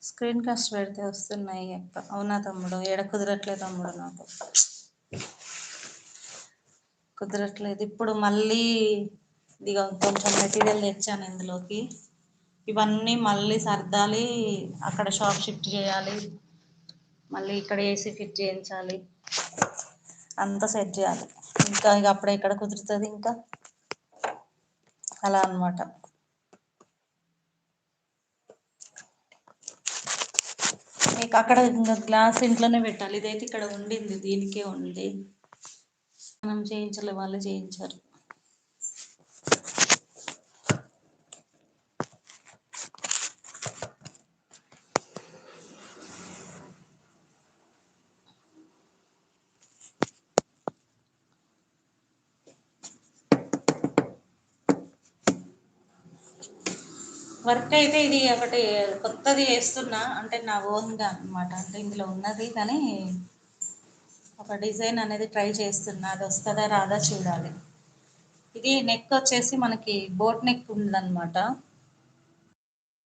Screen cost పెడితే వస్తున్నాయి అవునా తమ్ముడు? ఏడ కుదరట్లేదు తమ్ముడు, నాకు కుదరట్లేదు. ఇప్పుడు మళ్ళీ ఇదిగో కొంచెం మెటీరియల్ తెచ్చాను ఇందులోకి. ఇవన్నీ మళ్ళీ సర్దాలి, అక్కడ షాప్ షిఫ్ట్ చేయాలి, మళ్ళీ ఇక్కడ ఏసీ ఫిట్ చేయించాలి, అంతా సెట్ చేయాలి. ఇంకా ఇక అప్పుడే ఎక్కడ కుదురుతుంది ఇంకా, అలా అనమాట. అక్కడ ఇంకా గ్లాస్ ఇంట్లోనే పెట్టాలి. ఇదైతే ఇక్కడ ఉండింది, దీనికే ఉంది. మనం చేయించలే, వాళ్ళు చేయించారు. వర్క్ అయితే ఇది ఒకటి కొత్తది వేస్తున్నా, అంటే నా ఓన్గా అనమాట. అంటే ఇందులో ఉన్నది కానీ ఒక డిజైన్ అనేది ట్రై చేస్తున్నా, అది వస్తుందా రాదా చూడాలి. ఇది నెక్ వచ్చేసి మనకి బోట్ నెక్ ఉందన్నమాట.